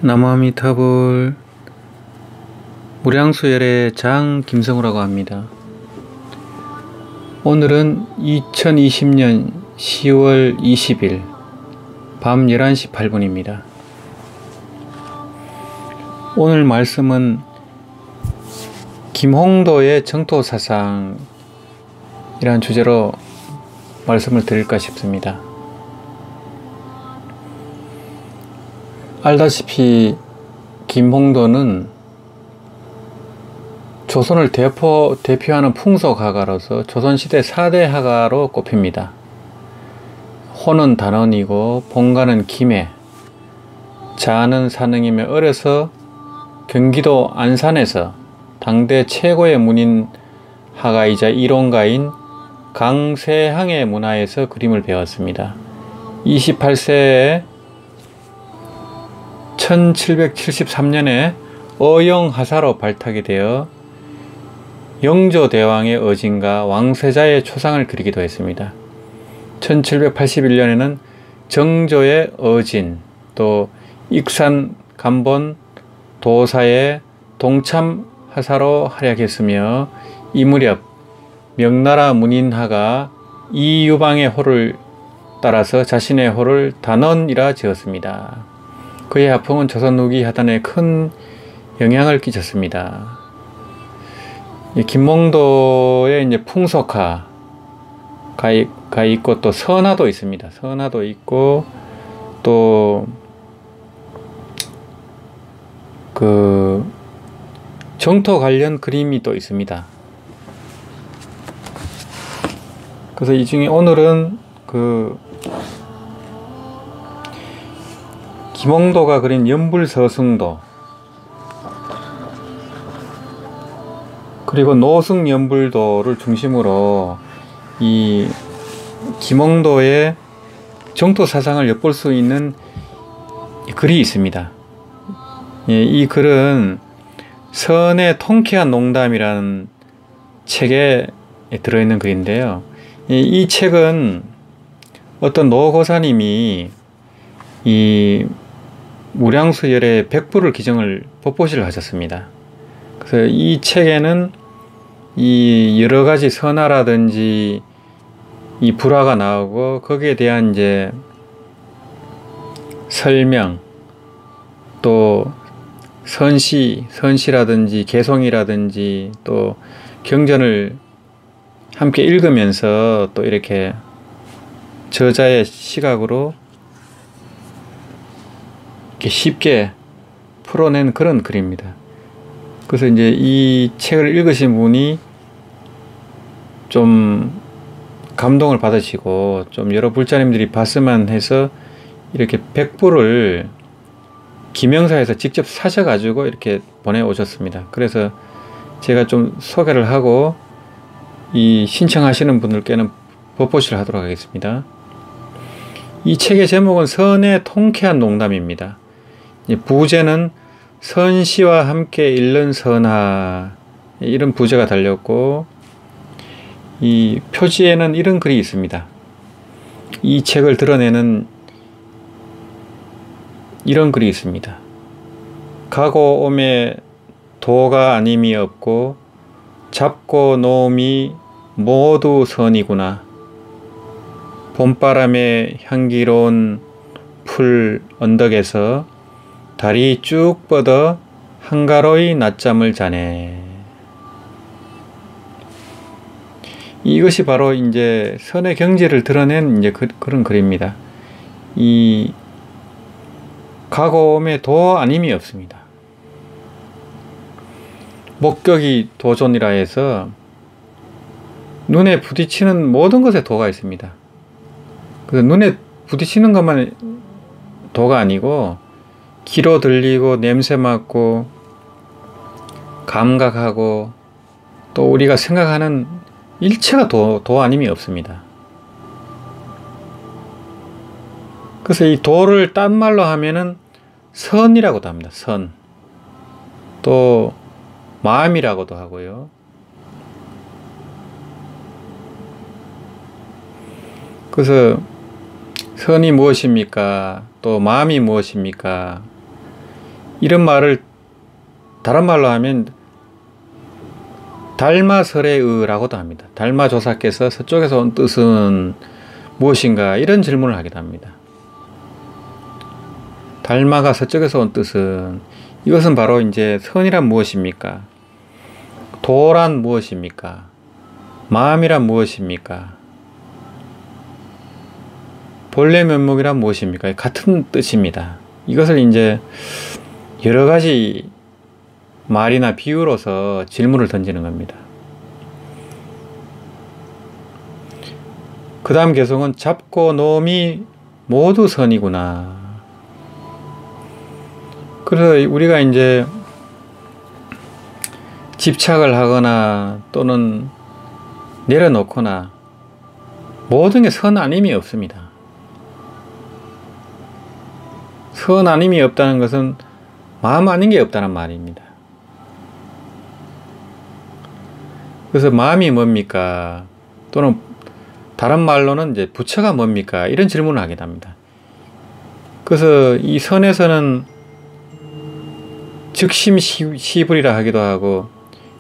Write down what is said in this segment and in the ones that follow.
나무아미타불. 무량수열의 장 김성우라고 합니다. 오늘은 2020년 10월 20일 밤 11시 8분입니다. 오늘 말씀은 김홍도의 정토사상이라는 주제로 말씀을 드릴까 싶습니다. 알다시피 김홍도는 조선을 대표하는 풍속화가로서 조선시대 4대 화가로 꼽힙니다. 호는 단원이고 본가는 김해, 자는 산흥이며 어려서 경기도 안산에서 당대 최고의 문인 화가이자 이론가인 강세항의 문화에서 그림을 배웠습니다. 28세에 1773년에 어영하사로 발탁이 되어 영조대왕의 어진과 왕세자의 초상을 그리기도 했습니다. 1781년에는 정조의 어진, 또 익산 간본 도사의 동참하사로 활약했으며 이 무렵 명나라 문인화가 이유방의 호를 따라서 자신의 호를 단원이라 지었습니다. 그의 화풍은 조선 후기 하단에 큰 영향을 끼쳤습니다. 김홍도의 이제 풍속화가 있고 또 선화도 있습니다. 선화도 있고 또 그 정토 관련 그림이 또 있습니다. 그래서 이 중에 오늘은 그 김홍도가 그린 연불서승도, 그리고 노승연불도를 중심으로 이 김홍도의 정토사상을 엿볼 수 있는 글이 있습니다. 이 글은 선의 통쾌한 농담이라는 책에 들어있는 글인데요. 이 책은 어떤 노고사님이 이 무량수열의 백부를 기증을 법보시를 하셨습니다. 그래서 이 책에는 이 여러 가지 선화라든지 이 불화가 나오고 거기에 대한 이제 설명, 또 선시라든지 개송이라든지 또 경전을 함께 읽으면서 또 이렇게 저자의 시각으로 이렇게 쉽게 풀어낸 그런 글입니다. 그래서 이제 이 책을 읽으신 분이 좀 감동을 받으시고 좀 여러 불자님들이 봤으면 해서 이렇게 백부를 김영사에서 직접 사셔가지고 이렇게 보내오셨습니다. 그래서 제가 좀 소개를 하고 이 신청하시는 분들께는 법보시를 하도록 하겠습니다. 이 책의 제목은 선의 통쾌한 농담입니다. 부제는 선시와 함께 읽는 선하, 이런 부제가 달렸고 이 표지에는 이런 글이 있습니다. 이 책을 드러내는 이런 글이 있습니다. 가고 오매 도가 아님이 없고 잡고 놓음이 모두 선이구나. 봄바람에 향기로운 풀 언덕에서 달이 쭉 뻗어 한가로이 낮잠을 자네. 이것이 바로 이제 선의 경지를 드러낸 이제 그런 글입니다. 이 가고 오매 도 아님이 없습니다. 목격이 도존이라 해서 눈에 부딪히는 모든 것에 도가 있습니다. 그래서 눈에 부딪히는 것만 도가 아니고 귀로 들리고 냄새 맡고 감각하고 또 우리가 생각하는 일체가 도 아님이 없습니다. 그래서 이 도를 딴 말로 하면은 선이라고도 합니다. 선. 또 마음이라고도 하고요. 그래서 선이 무엇입니까? 또 마음이 무엇입니까? 이런 말을 다른 말로 하면 달마설의라고도 합니다. 달마조사께서 서쪽에서 온 뜻은 무엇인가 이런 질문을 하기도 합니다. 달마가 서쪽에서 온 뜻은 이것은 바로 이제 선이란 무엇입니까? 도란 무엇입니까? 마음이란 무엇입니까? 본래 면목이란 무엇입니까? 같은 뜻입니다. 이것을 이제 여러 가지 말이나 비유로서 질문을 던지는 겁니다. 그 다음 개성은 잡고 놈이 모두 선이구나. 그래서 우리가 이제 집착을 하거나 또는 내려놓거나 모든 게 선 아님이 없습니다. 선 아님이 없다는 것은 마음 아닌 게 없다는 말입니다. 그래서 마음이 뭡니까? 또는 다른 말로는 이제 부처가 뭡니까? 이런 질문을 하게 됩니다. 그래서 이 선에서는 즉심시불이라 하기도 하고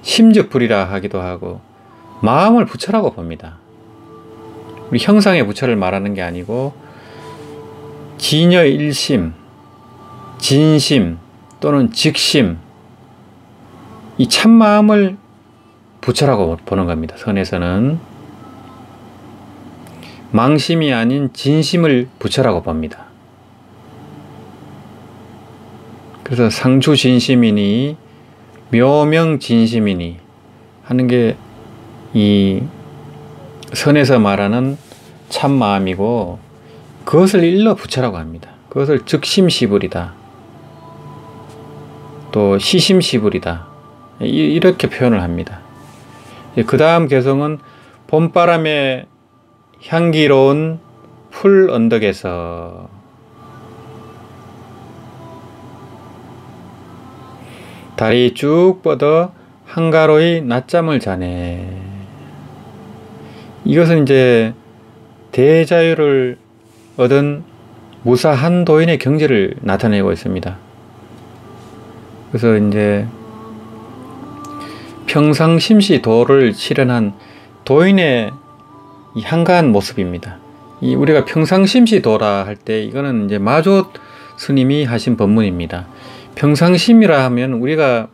심즉불이라 하기도 하고 마음을 부처라고 봅니다. 우리 형상의 부처를 말하는 게 아니고 진여일심, 진심 또는 직심, 이 참마음을 부처라고 보는 겁니다. 선에서는 망심이 아닌 진심을 부처라고 봅니다. 그래서 상추진심이니 묘명진심이니 하는 게 이 선에서 말하는 참마음이고 그것을 일러 부처라고 합니다. 그것을 즉심시불이다. 또 시심시불이다. 이렇게 표현을 합니다. 그 다음 개성은 봄바람에 향기로운 풀 언덕에서 달이 쭉 뻗어 한가로이 낮잠을 자네. 이것은 이제 대자유를 얻은 무사한 도인의 경지를 나타내고 있습니다. 그래서 이제 평상심시 도를 실현한 도인의 이 한가한 모습입니다. 이 우리가 평상심시 도라 할 때 이거는 이제 마조 스님이 하신 법문입니다. 평상심이라 하면 우리가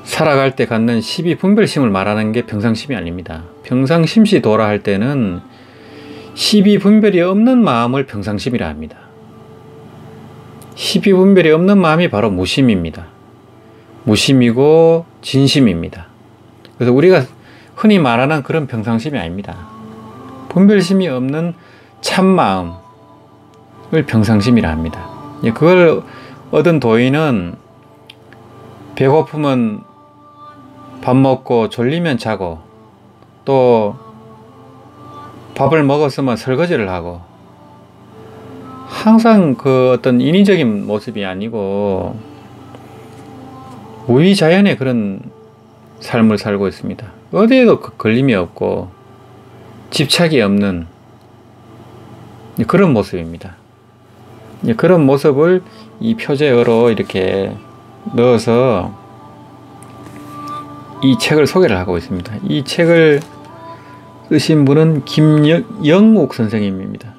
살아갈 때 갖는 시비분별심을 말하는 게 평상심이 아닙니다. 평상심시 도라 할 때는 시비분별이 없는 마음을 평상심이라 합니다. 시비분별이 없는 마음이 바로 무심입니다. 무심이고 진심입니다. 그래서 우리가 흔히 말하는 그런 평상심이 아닙니다. 분별심이 없는 참마음을 평상심이라 합니다. 그걸 얻은 도인은 배고프면 밥 먹고 졸리면 자고 또 밥을 먹었으면 설거지를 하고 항상 그 어떤 인위적인 모습이 아니고 무의자연의 그런 삶을 살고 있습니다. 어디에도 걸림이 없고 집착이 없는 그런 모습입니다. 그런 모습을 이 표제어로 이렇게 넣어서 이 책을 소개를 하고 있습니다. 이 책을 쓰신 분은 김영욱 선생님입니다.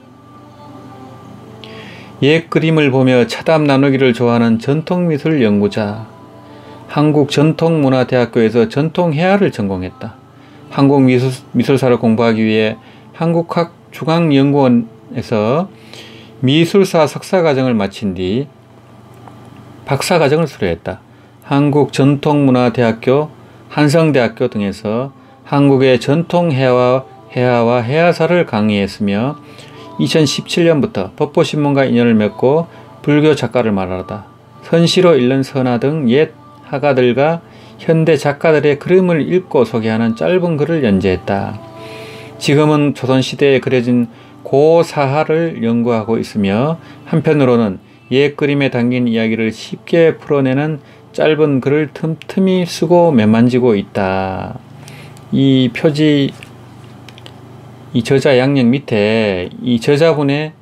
옛 그림을 보며 차담 나누기를 좋아하는 전통미술 연구자, 한국전통문화대학교에서 전통회화를 전공했다. 한국미술사를 공부하기 위해 한국학중앙연구원에서 미술사 석사과정을 마친 뒤 박사과정을 수료했다. 한국전통문화대학교, 한성대학교 등에서 한국의 전통회화와 회화사를 강의했으며 2017년부터 법보신문과 인연을 맺고 불교 작가를 말하다. 선시로 읽는 선화 등 옛 화가들과 현대 작가들의 그림을 읽고 소개하는 짧은 글을 연재했다. 지금은 조선시대에 그려진 고사화를 연구하고 있으며 한편으로는 옛 그림에 담긴 이야기를 쉽게 풀어내는 짧은 글을 틈틈이 쓰고 매만지고 있다. 이 표지, 이 저자 양력 밑에 이 저자분의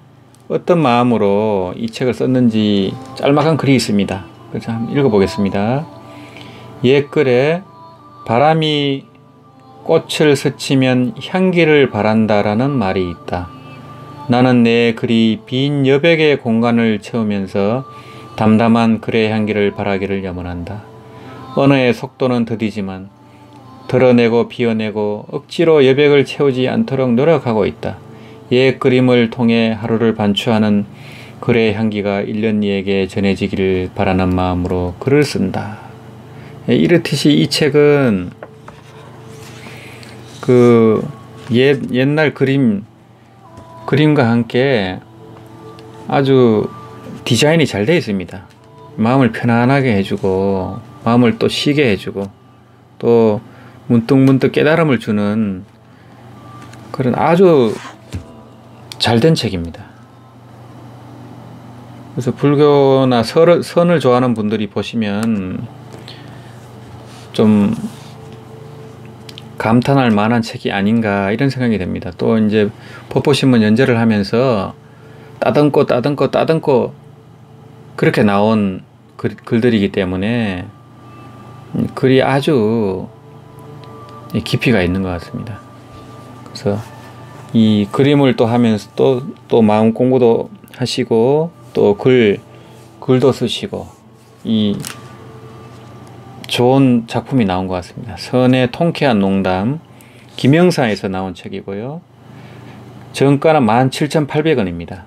어떤 마음으로 이 책을 썼는지 짤막한 글이 있습니다. 그래서 한번 읽어보겠습니다. 옛글에 바람이 꽃을 스치면 향기를 바란다라는 말이 있다. 나는 내 글이 빈 여백의 공간을 채우면서 담담한 글의 향기를 바라기를 염원한다. 언어의 속도는 더디지만 드러내고 비워내고 억지로 여백을 채우지 않도록 노력하고 있다. 옛 그림을 통해 하루를 반추하는 글의 향기가 일년이에게 전해지기를 바라는 마음으로 글을 쓴다. 이렇듯이 이 책은 그 옛날 그림과 함께 아주 디자인이 잘 되어 있습니다. 마음을 편안하게 해주고 마음을 또 쉬게 해주고 또 문득문득 깨달음을 주는 그런 아주 잘된 책입니다. 그래서 불교나 선을 좋아하는 분들이 보시면 좀 감탄할 만한 책이 아닌가 이런 생각이 됩니다. 또 이제 법보신문 연재를 하면서 따듬고 그렇게 나온 글들이기 때문에 글이 아주 깊이가 있는 것 같습니다. 그래서 이 그림을 또 하면서 또 마음 공부도 하시고 또 글도 쓰시고 이 좋은 작품이 나온 것 같습니다. 선의 통쾌한 농담, 김영사에서 나온 책이고요. 정가는 17,800원입니다.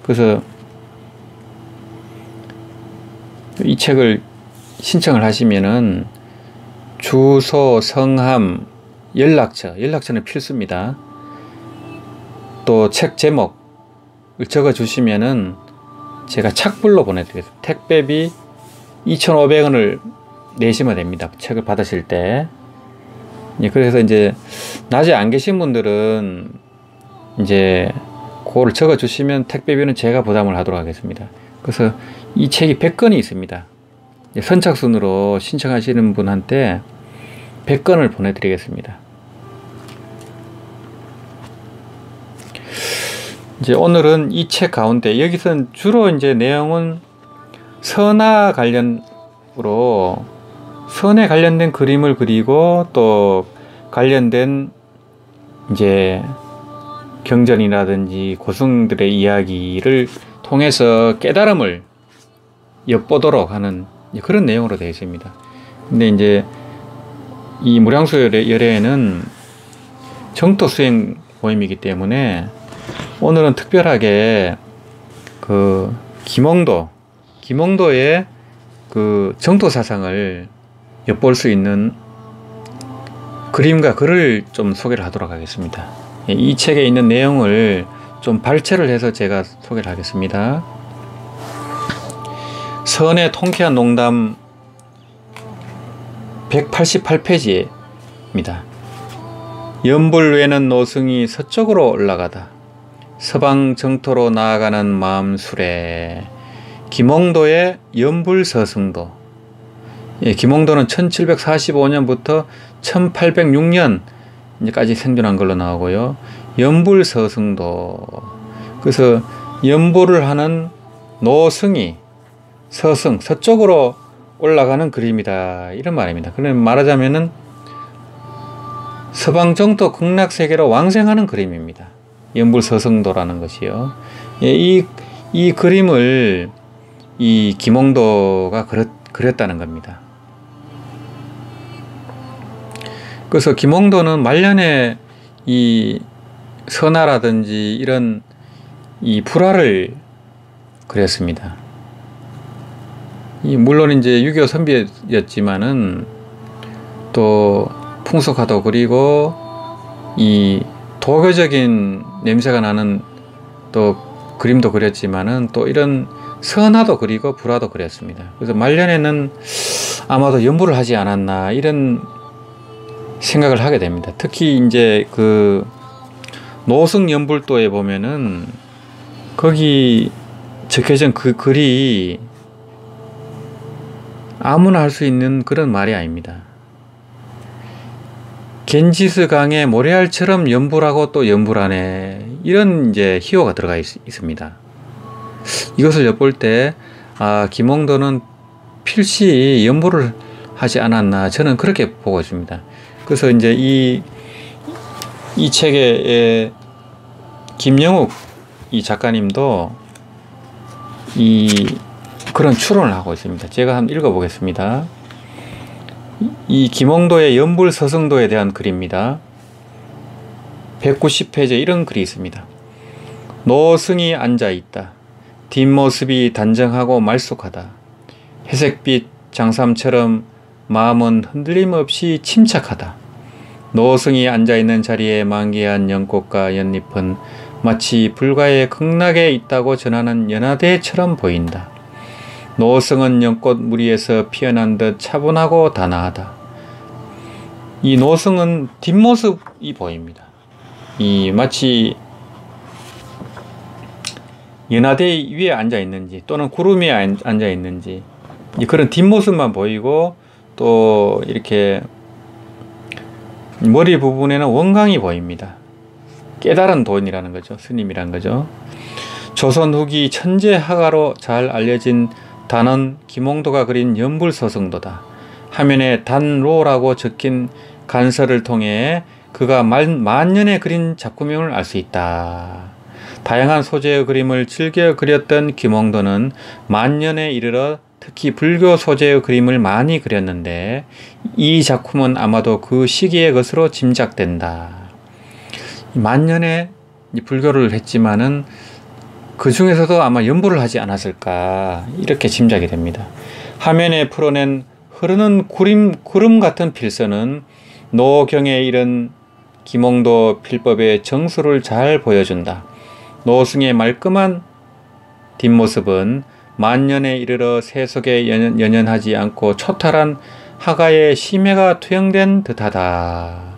그래서 이 책을 신청을 하시면은 주소, 성함, 연락처는 필수입니다. 또 책 제목을 적어 주시면은 제가 착불로 보내드리겠습니다. 택배비 2,500원을 내시면 됩니다. 책을 받으실 때. 그래서 이제 낮에 안 계신 분들은 이제 그거를 적어 주시면 택배비는 제가 부담을 하도록 하겠습니다. 그래서 이 책이 100권이 있습니다. 선착순으로 신청하시는 분한테 100권을 보내드리겠습니다. 이제 오늘은 이 책 가운데 여기서는 주로 이제 내용은 선화 관련으로 선에 관련된 그림을 그리고 또 관련된 이제 경전이라든지 고승들의 이야기를 통해서 깨달음을 엿보도록 하는 그런 내용으로 되어 있습니다. 근데 이제 이 무량수 열애는 정토 수행 모임이기 때문에 오늘은 특별하게 그 김홍도의 그 정토 사상을 엿볼 수 있는 그림과 글을 좀 소개를 하도록 하겠습니다. 이 책에 있는 내용을 좀 발췌를 해서 제가 소개를 하겠습니다. 선의 통쾌한 농담 188페이지입니다. 연불외는 노승이 서쪽으로 올라가다. 서방 정토로 나아가는 마음술에 김홍도의 연불서승도. 김홍도는 1745년부터 1806년까지 생존한 걸로 나오고요. 연불서승도. 그래서 연불을 하는 노승이 서승, 서쪽으로 올라가는 그림이다. 이런 말입니다. 그러면 말하자면은 서방 정토 극락세계로 왕생하는 그림입니다. 연불서승도라는 것이요. 이 그림을 이 김홍도가 그렸다는 겁니다. 그래서 김홍도는 말년에 이 선화라든지 이런 이 불화를 그렸습니다. 물론 이제 6.25 선비였지만은 또 풍속화도 그리고 이 도교적인 냄새가 나는 또 그림도 그렸지만은 또 이런 선화도 그리고 불화도 그렸습니다. 그래서 말년에는 아마도 연불을 하지 않았나 이런 생각을 하게 됩니다. 특히 이제 그 노승연불도에 보면은 거기 적혀진 그 글이 아무나 할 수 있는 그런 말이 아닙니다. 겐지스 강에 모래알처럼 연불하고 또 연불하네. 이런 이제 희호가 들어가 있습니다. 이것을 엿볼 때 김홍도는 필시 연보를 하지 않았나, 저는 그렇게 보고 있습니다. 그래서 이제 이 책의 김영욱 이 작가님도 그런 추론을 하고 있습니다. 제가 한번 읽어보겠습니다. 이 김홍도의 연불서성도에 대한 글입니다. 190페이지에 이런 글이 있습니다. 노승이 앉아있다. 뒷모습이 단정하고 말쑥하다. 회색빛 장삼처럼 마음은 흔들림 없이 침착하다. 노승이 앉아있는 자리에 만개한 연꽃과 연잎은 마치 불가에 극락에 있다고 전하는 연화대처럼 보인다. 노승은 연꽃 무리에서 피어난 듯 차분하고 단아하다. 이 노승은 뒷모습이 보입니다. 마치 연화대 위에 앉아 있는지 또는 구름 위에 앉아 있는지 그런 뒷모습만 보이고, 또 이렇게 머리 부분에는 원광이 보입니다. 깨달은 도인이라는 거죠. 스님이라는 거죠. 조선 후기 천재 화가로 잘 알려진 단원 김홍도가 그린 연불서성도다. 화면에 단로라고 적힌 간서를 통해 그가 만년에 그린 작품임을 알 수 있다. 다양한 소재의 그림을 즐겨 그렸던 김홍도는 만년에 이르러 특히 불교 소재의 그림을 많이 그렸는데 이 작품은 아마도 그 시기의 것으로 짐작된다. 만년에 불교를 했지만은 그 중에서도 아마 연보를 하지 않았을까, 이렇게 짐작이 됩니다. 화면에 풀어낸 흐르는 구름 같은 필선은 노경에 이른 김홍도 필법의 정수를 잘 보여준다. 노승의 말끔한 뒷모습은 만년에 이르러 세속에 연연하지 않고 초탈한 화가의 심해가 투영된 듯하다.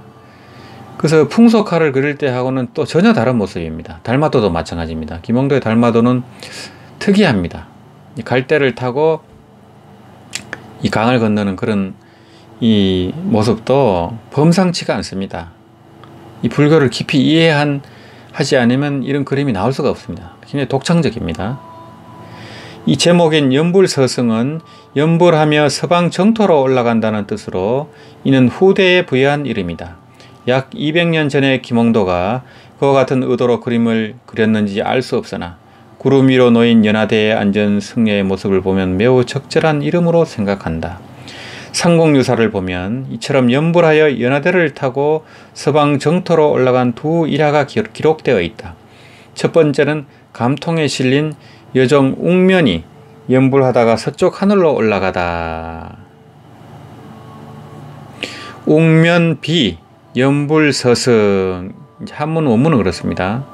그래서 풍속화를 그릴 때 하고는 또 전혀 다른 모습입니다. 달마도도 마찬가지입니다. 김홍도의 달마도는 특이합니다. 갈대를 타고 이 강을 건너는 그런 이 모습도 범상치가 않습니다. 이 불교를 깊이 하지 않으면 이런 그림이 나올 수가 없습니다. 굉장히 독창적입니다. 이 제목인 연불서성은 연불하며 서방 정토로 올라간다는 뜻으로 이는 후대에 부여한 이름이다. 약 200년 전에 김홍도가 그와 같은 의도로 그림을 그렸는지 알 수 없으나 구름 위로 놓인 연화대에 앉은 승려의 모습을 보면 매우 적절한 이름으로 생각한다. 상공유사를 보면 이처럼 연불하여 연화대를 타고 서방 정토로 올라간 두 일화가 기록되어 있다. 첫 번째는 감통에 실린 여종 웅면이 연불하다가 서쪽 하늘로 올라가다. 웅면비 연불서성, 한문 원문은 그렇습니다.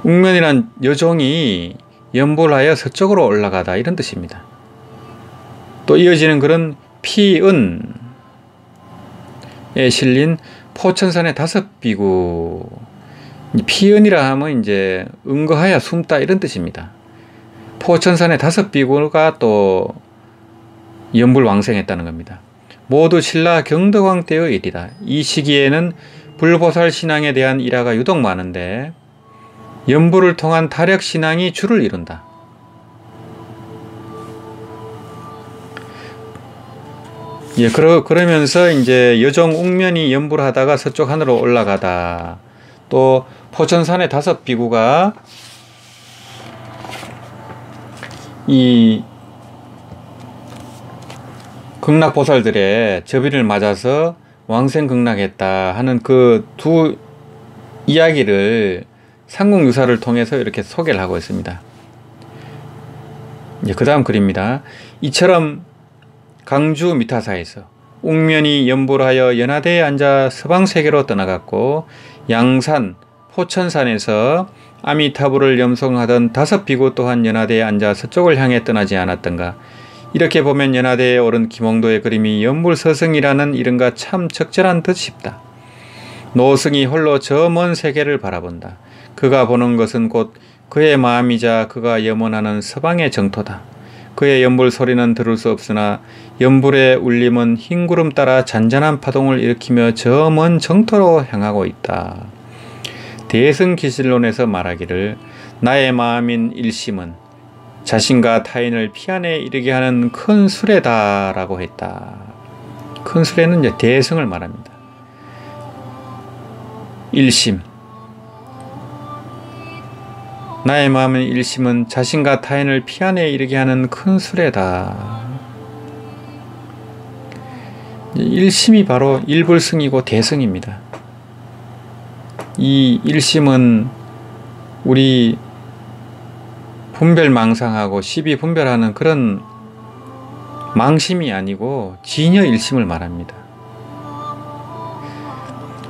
웅면이란 여종이 연불하여 서쪽으로 올라가다, 이런 뜻입니다. 또 이어지는 글은 피은에 실린 포천산의 5비구. 피은이라 하면 이제 응거하여 숨다, 이런 뜻입니다. 포천산의 5비구가 또 연불왕생했다는 겁니다. 모두 신라 경덕왕 때의 일이다. 이 시기에는 불보살 신앙에 대한 일화가 유독 많은데 연불을 통한 타력 신앙이 주를 이룬다. 그러면서 이제 여종 웅면이 연불하다가 서쪽 하늘로 올라가다. 또 포천산의 5비구가 이 극락보살들의 접의를 맞아서 왕생극락했다 하는 그 두 이야기를 상공유사를 통해서 이렇게 소개를 하고 있습니다. 그 다음 글입니다. 이처럼 강주 미타사에서 웅면이 연불하여 연화대에 앉아 서방세계로 떠나갔고, 양산 포천산에서 아미타불을 염송하던 5비구 또한 연화대에 앉아 서쪽을 향해 떠나지 않았던가. 이렇게 보면 연화대에 오른 김홍도의 그림이 연불서성이라는 이름과 참 적절한 듯 싶다. 노승이 홀로 저 먼 세계를 바라본다. 그가 보는 것은 곧 그의 마음이자 그가 염원하는 서방의 정토다. 그의 연불 소리는 들을 수 없으나 연불의 울림은 흰 구름 따라 잔잔한 파동을 일으키며 저 먼 정토로 향하고 있다. 대승기실론에서 말하기를 나의 마음인 일심은 자신과 타인을 피안에 이르게 하는 큰 수레다 라고 했다. 큰 수레는 이제 대승을 말합니다. 일심, 나의 마음의 일심은 자신과 타인을 피안에 이르게 하는 큰 수레다. 일심이 바로 일불승이고 대승입니다. 이 일심은 우리 분별망상하고 시비분별하는 그런 망심이 아니고 진여일심을 말합니다.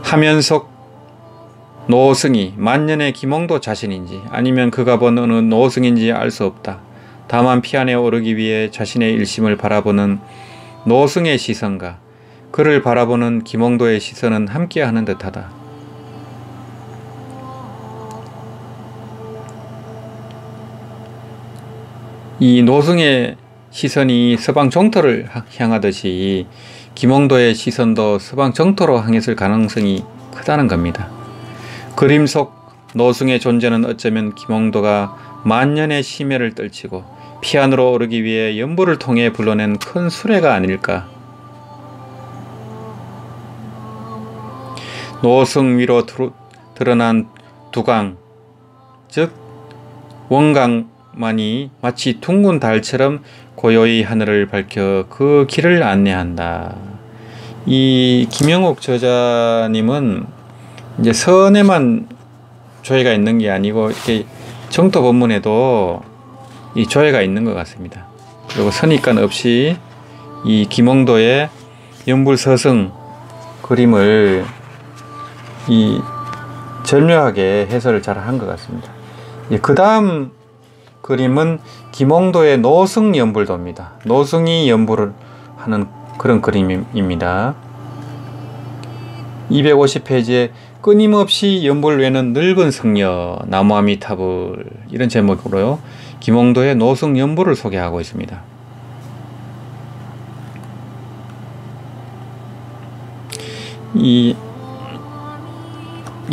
하면석 노승이 만년의 김홍도 자신인지 아니면 그가 본 어느 노승인지 알 수 없다. 다만 피안에 오르기 위해 자신의 일심을 바라보는 노승의 시선과 그를 바라보는 김홍도의 시선은 함께하는 듯하다. 이 노승의 시선이 서방 정토를 향하듯이 김홍도의 시선도 서방 정토로 향했을 가능성이 크다는 겁니다. 그림 속 노승의 존재는 어쩌면 김홍도가 만년의 심혈을 떨치고 피안으로 오르기 위해 연불을 통해 불러낸 큰 수레가 아닐까. 노승 위로 드러난 두강, 즉 원강만이 마치 둥근 달처럼 고요히 하늘을 밝혀 그 길을 안내한다. 이 김영옥 저자님은 이제 선에만 조예가 있는 게 아니고 이렇게 정토 법문에도 이 조예가 있는 것 같습니다. 그리고 선입관 없이 이 김홍도의 연불서승 그림을 이 절묘하게 해설을 잘 한 것 같습니다. 그 다음 그림은 김홍도의 노승 연불도입니다. 노승이 연불을 하는 그런 그림입니다. 250페이지에 끊임없이 연불 외는 늙은 성녀 나무아미타불 이런 제목으로요 김홍도의 노승 연불을 소개하고 있습니다. 이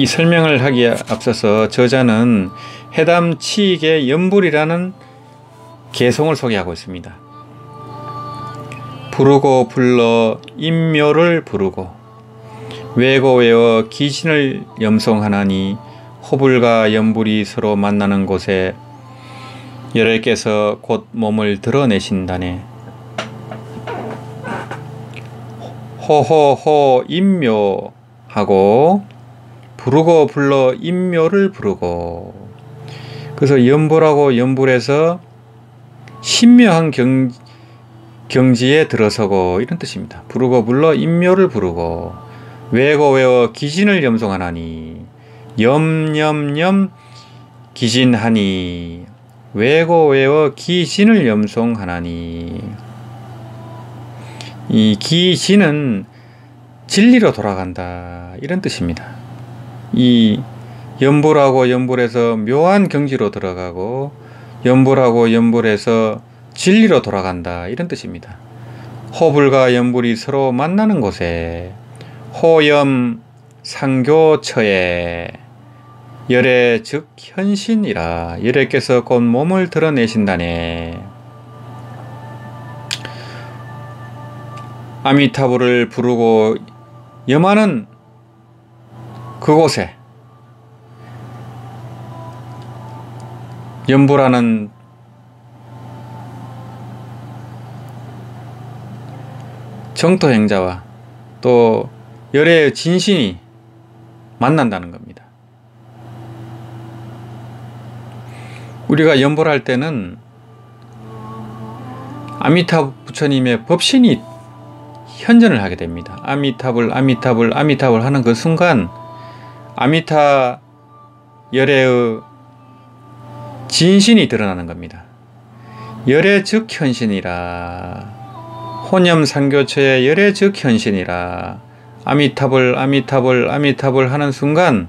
설명을 하기에 앞서서 저자는 해담 치익의 연불이라는 개송을 소개하고 있습니다. 부르고 불러 인묘를 부르고 외고 외어 기신을 염송하나니 호불과 연불이 서로 만나는 곳에 열애께서 곧 몸을 드러내신다네. 호호호 인묘하고 부르고 불러 인묘를 부르고, 그래서 연불하고 연불에서 신묘한 경지에 들어서고 이런 뜻입니다. 부르고 불러 인묘를 부르고 외고 외어 기신을 염송하나니 염염염 기신하니 외고 외어 기신을 염송하나니. 이 기신은 진리로 돌아간다 이런 뜻입니다. 이 연불하고 연불에서 묘한 경지로 들어가고 연불하고 연불에서 진리로 돌아간다 이런 뜻입니다. 호불과 연불이 서로 만나는 곳에 호염 상교처에 열애 즉 현신이라 열애께서 곧 몸을 드러내신다네. 아미타불을 부르고 염하는 그곳에 연불하는 정토행자와 또 열애의 진신이 만난다는 겁니다. 우리가 연불할 때는 아미타 부처님의 법신이 현전을 하게 됩니다. 아미타불 아미타불 아미타불 하는 그 순간 아미타 열애의 진신이 드러나는 겁니다. 열애 즉 현신이라 혼염상교처의 열애 즉 현신이라 아미타불 아미타불 아미타불 하는 순간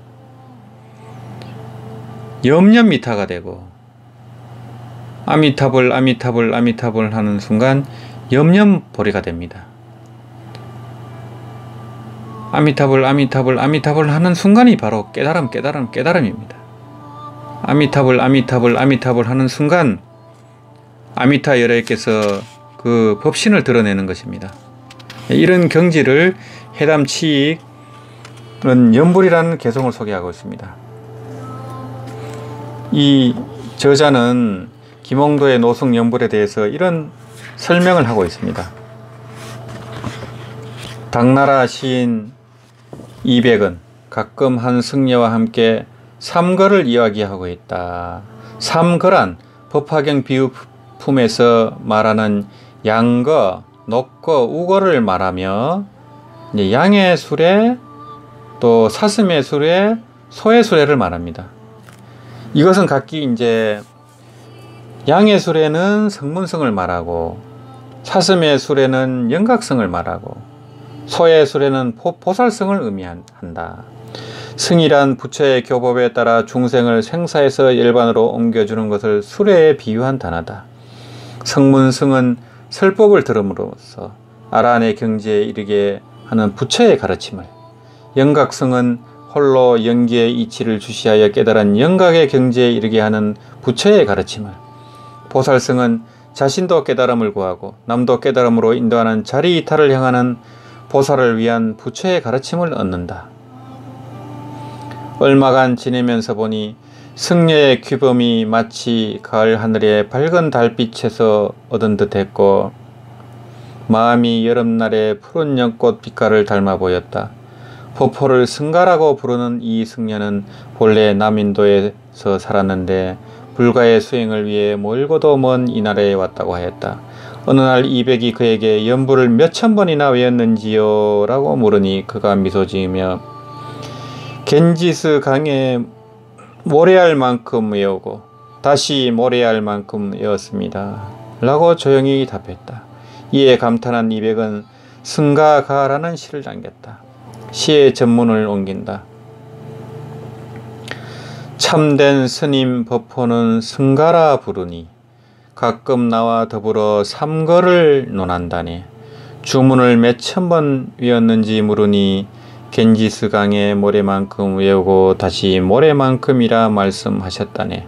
염염미타가 되고 아미타불 아미타불 아미타불 하는 순간 염념보리가 됩니다. 아미타불 아미타불 아미타불 하는 순간이 바로 깨달음입니다. 아미타불 아미타불 아미타불 하는 순간 아미타 열애께서 그 법신을 드러내는 것입니다. 이런 경지를 해담치익은 연불이라는 개성을 소개하고 있습니다. 이 저자는 김홍도의 노승연불에 대해서 이런 설명을 하고 있습니다. 당나라 시인 이백은 가끔 한 승려와 함께 삼거를 이야기하고 있다. 삼거란 법화경 비유품에서 말하는 양거, 녹거, 우거를 말하며 양의 수레, 또 사슴의 수레, 소의 수레를 말합니다. 이것은 각기 이제 양의 수레는 성문성을 말하고, 사슴의 수레는 영각성을 말하고, 소의 수레는 보살성을 의미한다. 승이란 부처의 교법에 따라 중생을 생사에서 일반으로 옮겨주는 것을 수레에 비유한 단어다. 성문승은 설법을 들음으로써 아란의 경지에 이르게 하는 부처의 가르침을, 영각성은 홀로 영기의 이치를 주시하여 깨달은 영각의 경지에 이르게 하는 부처의 가르침을, 보살성은 자신도 깨달음을 구하고 남도 깨달음으로 인도하는 자리이탈을 향하는 보살을 위한 부처의 가르침을 얻는다. 얼마간 지내면서 보니 승려의 규범이 마치 가을 하늘의 밝은 달빛에서 얻은 듯했고, 마음이 여름날의 푸른 연꽃 빛깔을 닮아 보였다. 포포를 승가라고 부르는 이 승려는 본래 남인도에서 살았는데 불가의 수행을 위해 멀고도 먼 이 나라에 왔다고 하였다. 어느 날 이백이 그에게 연불을 몇천 번이나 외웠는지요? 라고 물으니 그가 미소 지으며 겐지스 강에 모래알 만큼 외우고 다시 모래알 만큼 외웠습니다. 라고 조용히 답했다. 이에 감탄한 이백은 승가가라는 시를 남겼다. 시의 전문을 옮긴다. 참된 스님 법호는 승가라 부르니 가끔 나와 더불어 삼거를 논한다네. 주문을 몇천 번 외웠는지 물으니 겐지스 강의 모래만큼 외우고 다시 모래만큼이라 말씀하셨다네.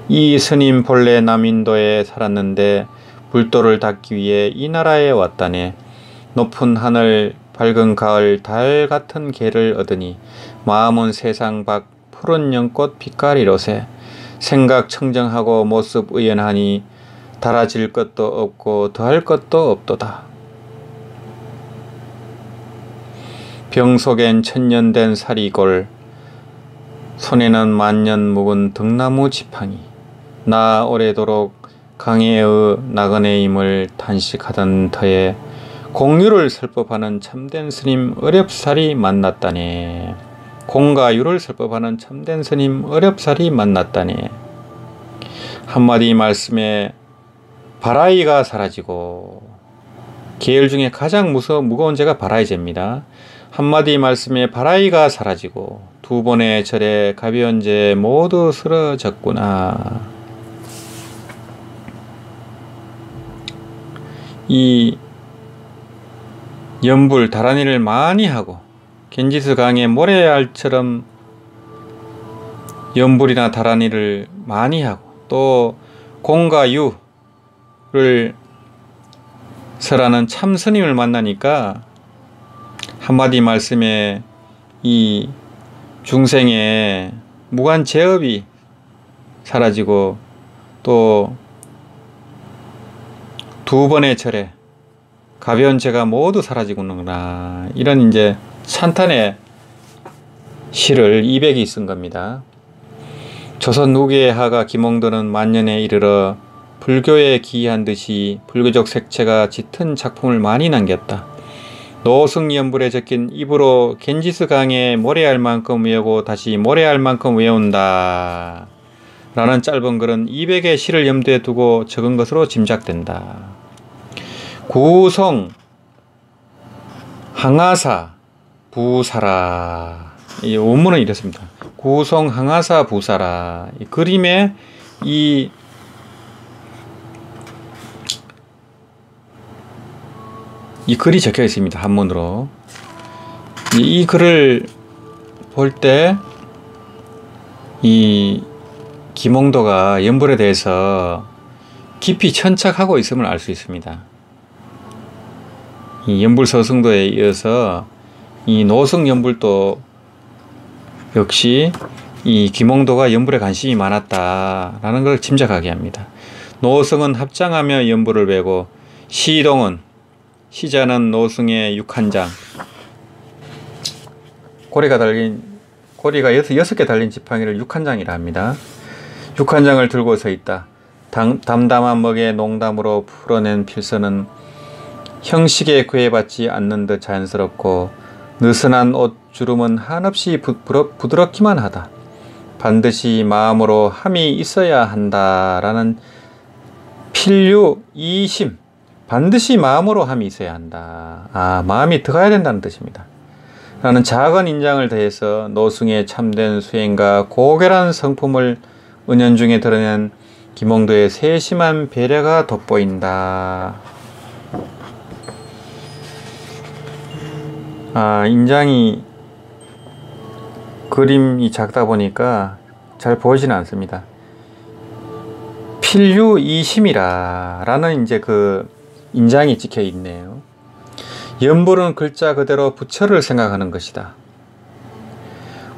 이 스님 본래 남인도에 살았는데 불도를 닦기 위해 이 나라에 왔다네. 높은 하늘, 밝은 가을, 달 같은 개를 얻으니 마음은 세상 밖 푸른 연꽃 빛깔이로세. 생각 청정하고 모습 의연하니 달아질 것도 없고 더할 것도 없도다. 병 속엔 천년 된 사리골, 손에는 만년 묵은 등나무 지팡이. 나 오래도록 강해의 나그네임을 탄식하던 터에 공유를 설법하는 참된 스님 어렵사리 만났다네. 공과 유를 설법하는 참된 스님 어렵사리 만났다네. 한마디 말씀에 바라이가 사라지고, 계열 중에 가장 무거운 죄가 바라이죄입니다. 한마디 말씀에 바라이가 사라지고 두 번의 절에 가벼운 죄 모두 쓰러졌구나. 이 연불 다란이를 많이 하고 겐지스 강의 모래알처럼 연불이나 다란이를 많이 하고 또 공과 유를 설하는 참 스님을 만나니까 한마디 말씀에 이 중생의 무관 죄업이 사라지고 또 두 번의 절에 가벼운 죄가 모두 사라지구나. 이런 이제 찬탄의 시를 이백이 쓴 겁니다. 조선 후기의 하가 김홍도는 만년에 이르러 불교에 기이한 듯이 불교적 색채가 짙은 작품을 많이 남겼다. 노승연불에 적힌 입으로 겐지스 강에 모래알만큼 외우고 다시 모래알만큼 외운다 라는 짧은 글은 200의 시를 염두에 두고 적은 것으로 짐작된다. 구성 항하사 부사라. 이 원문은 이렇습니다. 구성 항하사 부사라. 이 그림에 이 이 글이 적혀 있습니다. 한문으로. 이 글을 볼 때 이 김홍도가 연불에 대해서 깊이 천착하고 있음을 알 수 있습니다. 이 연불서승도에 이어서 이 노승연불도 역시 이 김홍도가 연불에 관심이 많았다라는 걸 짐작하게 합니다. 노승은 합장하며 연불을 베고 시동은 시자는 노승의 6한장 고리가 6개 달린 지팡이를 6한장이라 합니다. 6한장을 들고 서 있다. 담담한 먹의 농담으로 풀어낸 필서는 형식에 구애받지 않는 듯 자연스럽고 느슨한 옷 주름은 한없이 부드럽기만 하다. 반드시 마음으로 함이 있어야 한다라는 필류 이심, 반드시 마음으로 함이 있어야 한다. 마음이 들어가야 된다는 뜻입니다. 라는 작은 인장을 더해서 노승의 참된 수행과 고결한 성품을 은연중에 드러낸 김홍도의 세심한 배려가 돋보인다. 인장이 그림이 작다 보니까 잘 보이지는 않습니다. 필유 이심이라 라는 이제 그 인장이 찍혀 있네요. 연불은 글자 그대로 부처를 생각하는 것이다.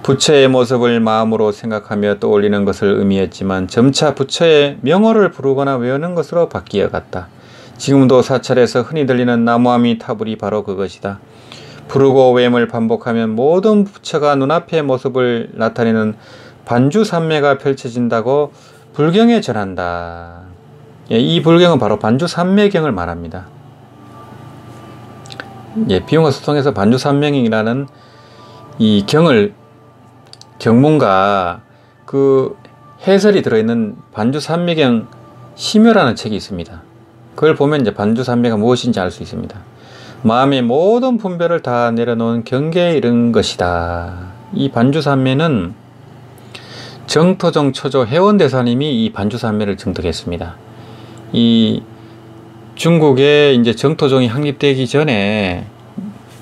부처의 모습을 마음으로 생각하며 떠올리는 것을 의미했지만 점차 부처의 명호를 부르거나 외우는 것으로 바뀌어갔다. 지금도 사찰에서 흔히 들리는 나무아미 타불이 바로 그것이다. 부르고 외음을 반복하면 모든 부처가 눈앞의 모습을 나타내는 반주삼매가 펼쳐진다고 불경에 전한다. 이 불경은 바로 반주삼매경을 말합니다. 비용과 소통에서 반주삼매경이라는 이 경문과 그 해설이 들어있는 반주삼매경 심요라는 책이 있습니다. 그걸 보면 이제 반주삼매가 무엇인지 알 수 있습니다. 마음의 모든 분별을 다 내려놓은 경계에 이른 것이다. 이 반주삼매는 정토종 초조 해원대사님이 이 반주삼매를 정독했습니다. 이 중국에 이제 정토종이 확립되기 전에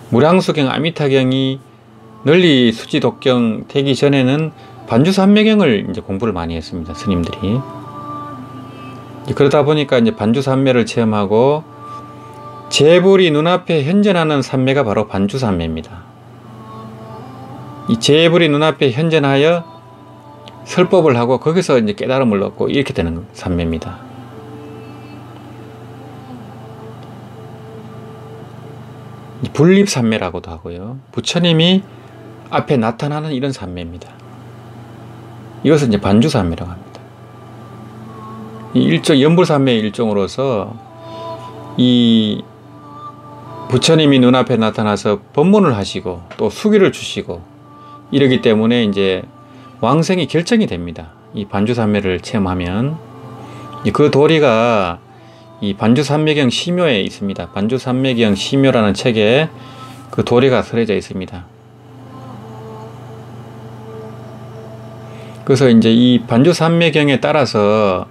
무량수경, 아미타경이 널리 수지독경 되기 전에는 반주삼매경을 이제 공부를 많이 했습니다. 스님들이. 그러다 보니까 이제 반주삼매를 체험하고 재불이 눈앞에 현전하는 삼매가 바로 반주삼매입니다. 이 재불이 눈앞에 현전하여 설법을 하고 거기서 이제 깨달음을 얻고 이렇게 되는 삼매입니다. 분립삼매라고도 하고요. 부처님이 앞에 나타나는 이런 삼매입니다. 이것을 이제 반주삼매라고 합니다. 이 연불삼매의 일종으로서 이 부처님이 눈앞에 나타나서 법문을 하시고 또 수기를 주시고 이러기 때문에 이제 왕생이 결정이 됩니다. 이 반주삼매를 체험하면 그 도리가 이 반주삼매경 심요에 있습니다. 반주삼매경 심요라는 책에 그 도리가 쓰여져 있습니다. 그래서 이제 이 반주삼매경에 따라서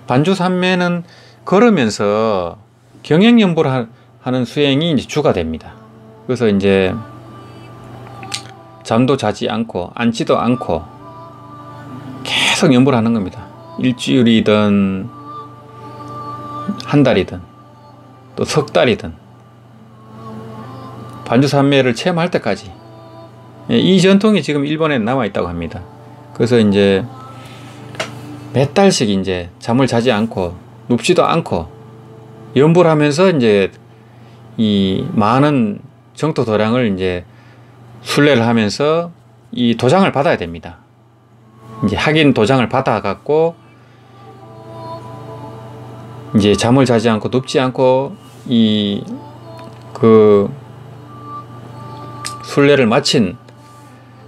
반주삼매는 걸으면서 경행연불을 하는 수행이 이제 주가 됩니다. 그래서 이제 잠도 자지 않고 앉지도 않고 계속 연불하는 겁니다. 일주일이든 한 달이든 또 석 달이든 반주삼매를 체험할 때까지 이 전통이 지금 일본에 남아 있다고 합니다. 그래서 이제 몇 달씩 이제 잠을 자지 않고 눕지도 않고 연불하면서 이제 이 많은 정토 도량을 이제 순례를 하면서 이 도장을 받아야 됩니다. 이제 확인 도장을 받아 갖고 이제 잠을 자지 않고 눕지 않고 이 그 순례를 마친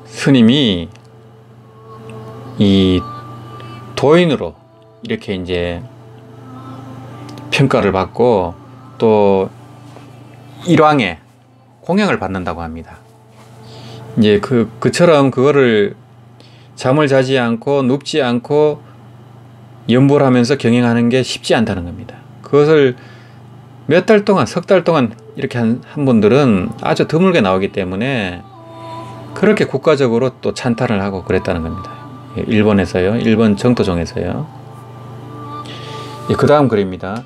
스님이 이 도인으로 이렇게 이제 평가를 받고 또 일왕의 공양을 받는다고 합니다. 이제 그처럼 그거를 잠을 자지 않고 눕지 않고 연불하면서 경행하는 게 쉽지 않다는 겁니다. 그것을 몇 달 동안, 석 달 동안 이렇게 한 분들은 아주 드물게 나오기 때문에 그렇게 국가적으로 또 찬탄을 하고 그랬다는 겁니다. 일본에서요. 일본 정토종에서요. 그 다음 글입니다.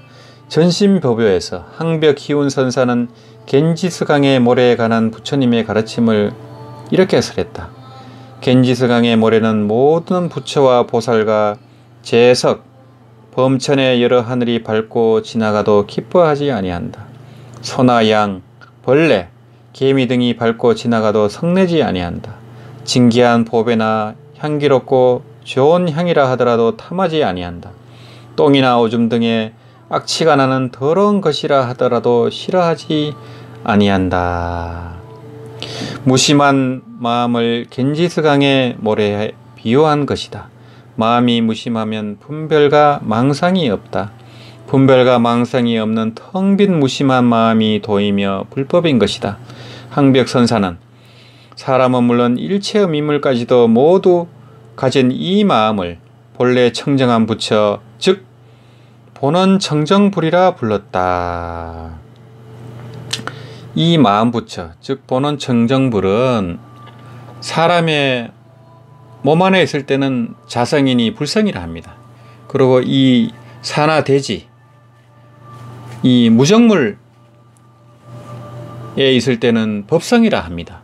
전신법요에서 항벽 희운선사는 겐지스강의 모래에 관한 부처님의 가르침을 이렇게 해설했다. 겐지스강의 모래는 모든 부처와 보살과 재석, 범천의 여러 하늘이 밟고 지나가도 기뻐하지 아니한다. 소나 양, 벌레, 개미 등이 밟고 지나가도 성내지 아니한다. 진귀한 보배나 향기롭고 좋은 향이라 하더라도 탐하지 아니한다. 똥이나 오줌 등의 악취가 나는 더러운 것이라 하더라도 싫어하지 아니한다. 무심한 마음을 겐지스강의 모래에 비유한 것이다. 마음이 무심하면 분별과 망상이 없다. 분별과 망상이 없는 텅 빈 무심한 마음이 도이며 불법인 것이다. 항벽선사는 사람은 물론 일체의 미물까지도 모두 가진 이 마음을 본래 청정한 부처, 즉 본원 청정불이라 불렀다. 이 마음 부처, 즉 본원 청정불은 사람의 몸 안에 있을 때는 자성이니 불성이라 합니다. 그리고 이 사나 대지, 이 무정물에 있을 때는 법성이라 합니다.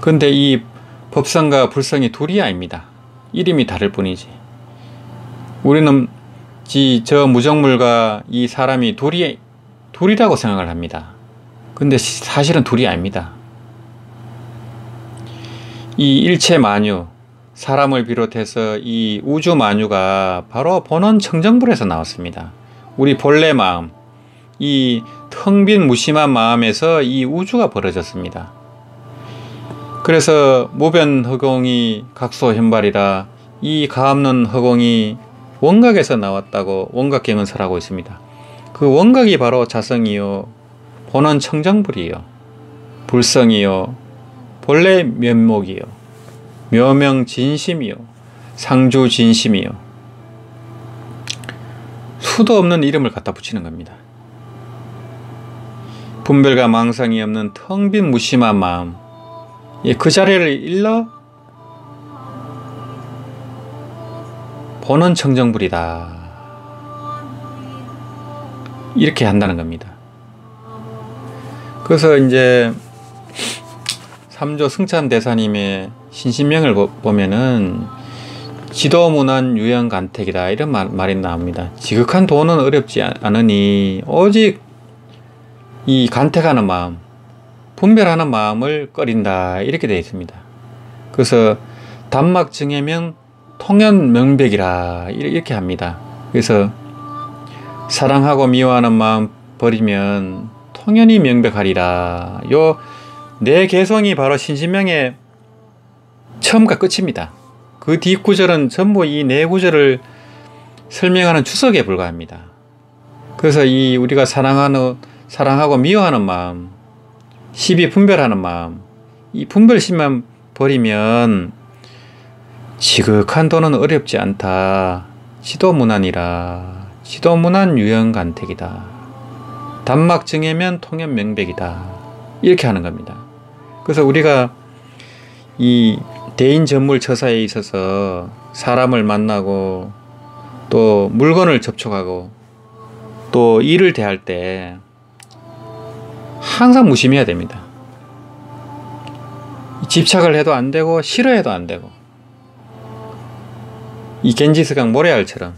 근데 이 법성과 불성이 둘이 아닙니다. 이름이 다를 뿐이지. 우리는 저 무정물과 이 사람이 둘이라고 생각을 합니다. 근데 사실은 둘이 아닙니다. 이 일체 만유, 사람을 비롯해서 이 우주 만유가 바로 본원 청정불에서 나왔습니다. 우리 본래 마음, 이 텅 빈 무심한 마음에서 이 우주가 벌어졌습니다. 그래서 무변 허공이 각소현발이라 이 가없는 허공이 원각에서 나왔다고 원각경은 설하고 있습니다. 그 원각이 바로 자성이요, 본원 청정불이요, 불성이요, 본래 면목이요, 묘명진심이요, 상주진심이요, 수도 없는 이름을 갖다 붙이는 겁니다. 분별과 망상이 없는 텅 빈 무심한 마음, 그 자리를 일러 본원 청정불이다, 이렇게 한다는 겁니다. 그래서 이제 삼조 승찬대사님의 신신명을 보면은 지도문안 유연간택이다, 이런 말이 나옵니다. 지극한 도는 어렵지 않으니 오직 이 간택하는 마음, 분별하는 마음을 꺼린다, 이렇게 되어 있습니다. 그래서 단막증해명 통연명백이라 이렇게 합니다. 그래서 사랑하고 미워하는 마음 버리면 통연이 명백하리라. 요 내 개성이 바로 신신명의 처음과 끝입니다. 그 뒷구절은 전부 이 네 구절을 설명하는 주석에 불과합니다. 그래서 이 우리가 사랑하고 미워하는 마음, 시비 분별하는 마음, 이 분별심만 버리면 지극한 도는 어렵지 않다. 지도문안이라. 지도문안 유연간택이다. 단막증해면 통연명백이다. 이렇게 하는 겁니다. 그래서 우리가 이 대인전물 처사에 있어서 사람을 만나고 또 물건을 접촉하고 또 일을 대할 때 항상 무심해야 됩니다. 집착을 해도 안 되고 싫어해도 안 되고, 이 겐지스강 모래알처럼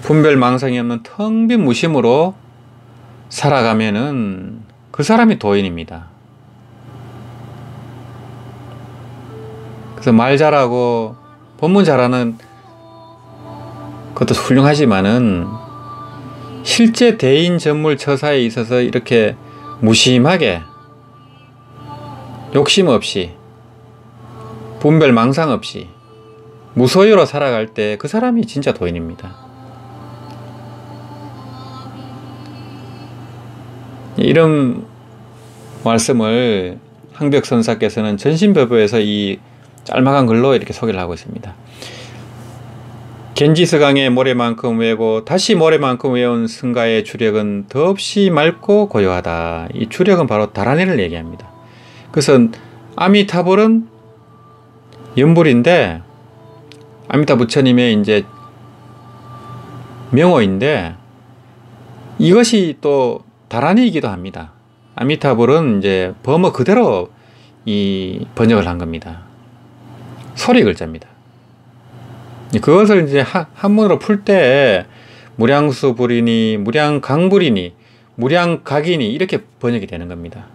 분별 망상이 없는 텅 빈 무심으로 살아가면은 그 사람이 도인입니다. 그래서 말 잘하고 법문 잘하는 것도 훌륭하지만은 실제 대인 전물 처사에 있어서 이렇게 무심하게 욕심 없이 분별 망상 없이 무소유로 살아갈 때 그 사람이 진짜 도인입니다. 이런 말씀을 항벽선사께서는 전신법요에서 이 짤막한 글로 이렇게 소개를 하고 있습니다. 겐지스강의 모래만큼 외고 다시 모래만큼 외운 승가의 주력은 더없이 맑고 고요하다. 이 주력은 바로 다라니를 얘기합니다. 그래서 아미타불은 연불인데 아미타 부처님의 이제 명호인데 이것이 또 다라니이기도 합니다. 아미타불은 이제 범어 그대로 이 번역을 한 겁니다. 소리 글자입니다. 그것을 이제 한문으로 풀 때 무량수불이니 무량강불이니 무량각이니 이렇게 번역이 되는 겁니다.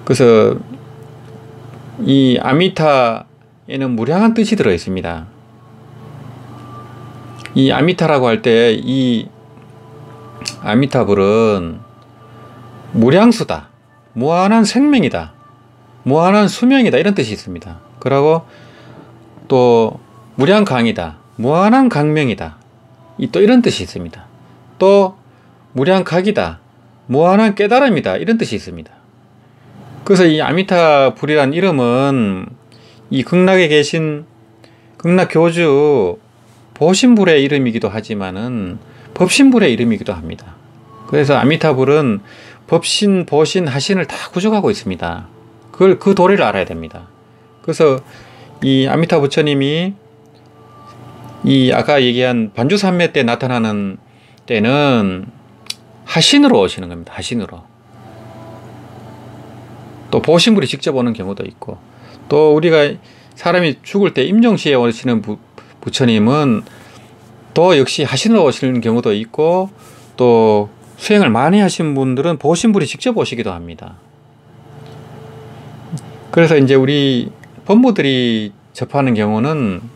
그래서 이 아미타에는 무량한 뜻이 들어 있습니다. 이 아미타라고 할 때 이 아미타불은 무량수다, 무한한 생명이다, 무한한 수명이다 이런 뜻이 있습니다. 그리고 또 무량강이다, 무한한 강명이다, 또 이런 뜻이 있습니다. 또 무량각이다, 무한한 깨달음이다 이런 뜻이 있습니다. 그래서 이 아미타불이란 이름은 이 극락에 계신 극락교주 보신불의 이름이기도 하지만은 법신불의 이름이기도 합니다. 그래서 아미타불은 법신, 보신, 하신을 다 구족하고 있습니다. 그 도리를 알아야 됩니다. 그래서 이 아미타 부처님이 이 아까 얘기한 반주산매 때 나타나는 때는 하신으로 오시는 겁니다. 하신으로. 또 보신불이 직접 오는 경우도 있고, 또 우리가 사람이 죽을 때 임종시에 오시는 부처님은 또 역시 하신으로 오시는 경우도 있고, 또 수행을 많이 하신 분들은 보신불이 직접 오시기도 합니다. 그래서 이제 우리 법무들이 접하는 경우는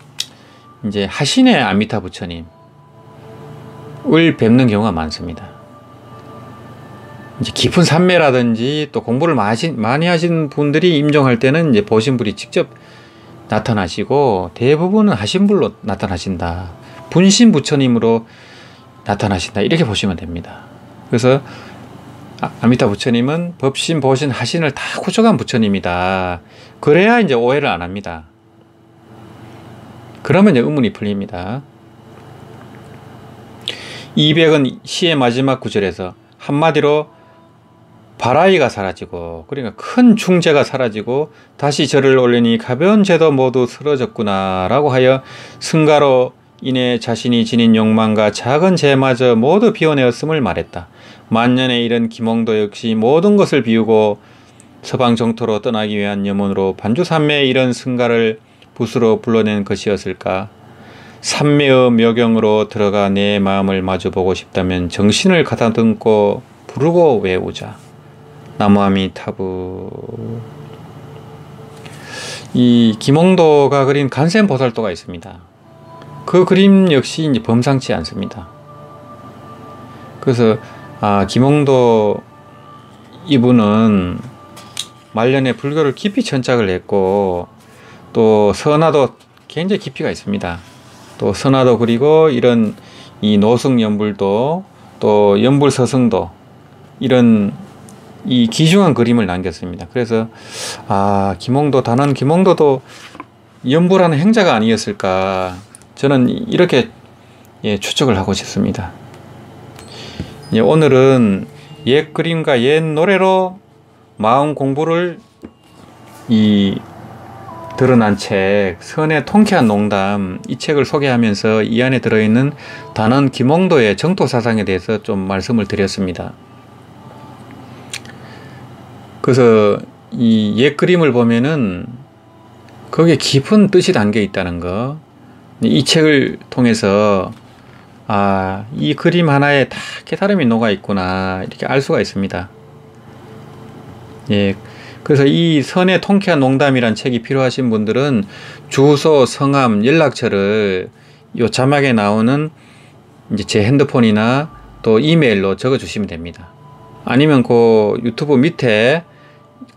이제 하신의 아미타 부처님을 뵙는 경우가 많습니다. 이제 깊은 산매라든지 또 공부를 많이 하신 분들이 임종할 때는 이제 보신불이 직접 나타나시고, 대부분은 하신불로 나타나신다, 분신 부처님으로 나타나신다 이렇게 보시면 됩니다. 그래서 아미타 부처님은 법신, 보신, 하신을 다 구족한 부처님이다. 그래야 이제 오해를 안 합니다. 그러면 이제 의문이 풀립니다. 200은 시의 마지막 구절에서 한마디로 바라이가 사라지고, 그러니까 큰 중재가 사라지고 다시 절을 올리니 가벼운 죄도 모두 쓰러졌구나 라고 하여 승가로 인해 자신이 지닌 욕망과 작은 죄마저 모두 비워내었음을 말했다. 만년에 이른 기몽도 역시 모든 것을 비우고 서방 정토로 떠나기 위한 염원으로 반주산매에 이른 승가를 붓으로 불러낸 것이었을까? 산매의 묘경으로 들어가 내 마음을 마주보고 싶다면 정신을 가다듬고 부르고 외우자. 나무아미타부. 이 기몽도가 그린 간센보살도가 있습니다. 그 그림 역시 이제 범상치 않습니다. 그래서 기몽도 이분은 말년에 불교를 깊이 천착을 했고, 또 선화도 굉장히 깊이가 있습니다. 또 선화도 그리고 이런 이 노승연불도, 또 연불서승도, 이런 이 귀중한 그림을 남겼습니다. 그래서 기몽도, 단원 기몽도도 연불하는 행자가 아니었을까, 저는 이렇게 추측을 하고 싶습니다. 오늘은 옛 그림과 옛 노래로 마음 공부를 드러난 책 선의 통쾌한 농담, 이 책을 소개하면서 이 안에 들어있는 단원 기몽도의 정토사상에 대해서 좀 말씀을 드렸습니다. 그래서 이 옛 그림을 보면은 거기에 깊은 뜻이 담겨 있다는 거, 이 책을 통해서 이 그림 하나에 다 깨달음이 녹아 있구나 이렇게 알 수가 있습니다. 그래서 이 선의 통쾌한 농담이란 책이 필요하신 분들은 주소, 성함, 연락처를 요 자막에 나오는 이제 제 핸드폰이나 또 이메일로 적어 주시면 됩니다. 아니면 그 유튜브 밑에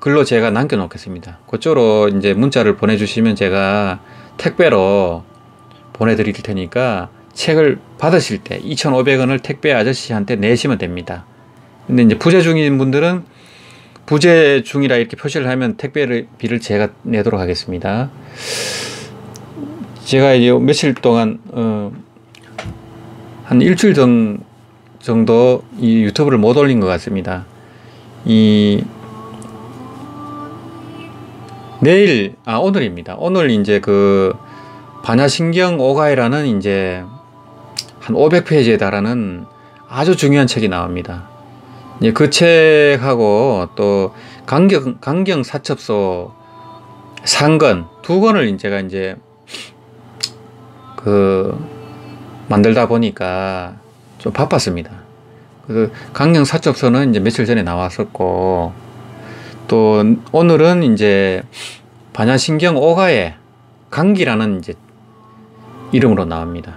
글로 제가 남겨 놓겠습니다. 그쪽으로 이제 문자를 보내주시면 제가 택배로 보내드릴 테니까 책을 받으실 때 2,500원을 택배 아저씨한테 내시면 됩니다. 근데 이제 부재 중인 분들은 부재 중이라 이렇게 표시를 하면 택배비를 제가 내도록 하겠습니다. 제가 이제 며칠 동안 한 일주일 정도 이 유튜브를 못 올린 것 같습니다. 오늘입니다. 오늘 이제 그 반야신경 오가에라는 이제 한 500페이지에 달하는 아주 중요한 책이 나옵니다. 이제 그 책하고 또 강경 사첩소 상권 두 권을 제가 이제 그 만들다 보니까 좀 바빴습니다. 그 강경 사첩소는 이제 며칠 전에 나왔었고, 또 오늘은 이제 반야신경 오가에 강기라는 이제 이름으로 나옵니다.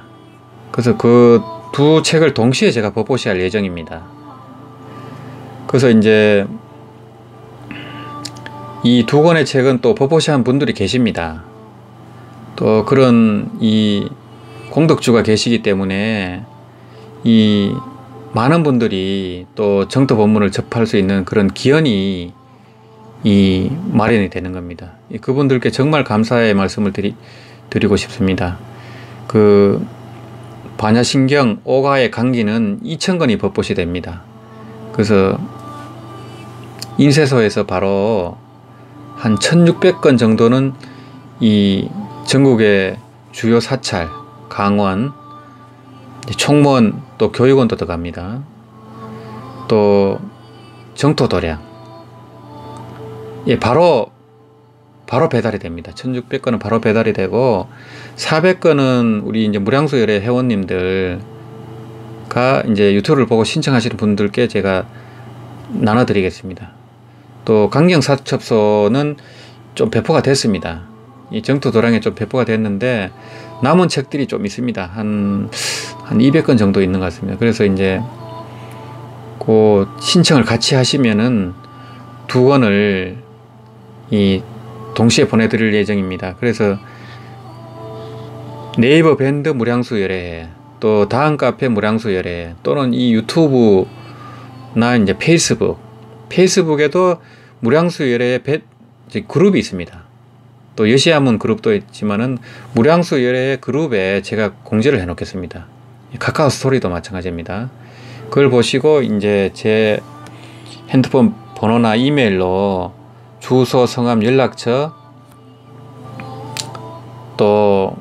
그래서 그 두 책을 동시에 제가 법보시할 예정입니다. 그래서 이제 이 두 권의 책은 또 법보시한 분들이 계십니다. 또 그런 이 공덕주가 계시기 때문에 이 많은 분들이 또 정토 법문을 접할 수 있는 그런 기원이 이 마련이 되는 겁니다. 그분들께 정말 감사의 말씀을 드리고 싶습니다. 그 반야신경 오가의 강기는 2000권이 법보시 됩니다. 그래서 인쇄소에서 바로 한 1600권 정도는 이 전국의 주요 사찰, 강원, 총무원, 또 교육원도 들어갑니다. 또 정토도량, 예, 바로 배달이 됩니다. 1600건은 바로 배달이 되고, 400건은 우리 이제 무량수열의 회원님들가 이제 유튜브를 보고 신청하시는 분들께 제가 나눠드리겠습니다. 또 강경사첩소는 좀 배포가 됐습니다. 이 정토도량에 좀 배포가 됐는데 남은 책들이 좀 있습니다. 한 200건 정도 있는 것 같습니다. 그래서 이제 그 신청을 같이 하시면은 두 권을 동시에 보내드릴 예정입니다. 그래서 네이버 밴드 무량수열애, 또 다음 카페 무량수열애, 또는 이 유튜브나 이제 페이스북에도 무량수열애 그룹이 있습니다. 또 여시아문 그룹도 있지만은 무량수열애 그룹에 제가 공지를 해 놓겠습니다. 카카오 스토리도 마찬가지입니다. 그걸 보시고 이제 제 핸드폰 번호나 이메일로 주소, 성함, 연락처, 또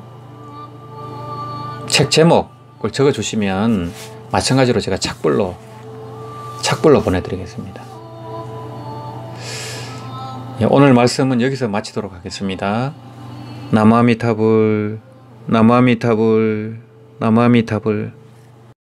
책 제목을 적어 주시면 마찬가지로 제가 착불로 보내드리겠습니다. 오늘 말씀은 여기서 마치도록 하겠습니다. 나무아미타불, 나무아미타불, 나무아미타불.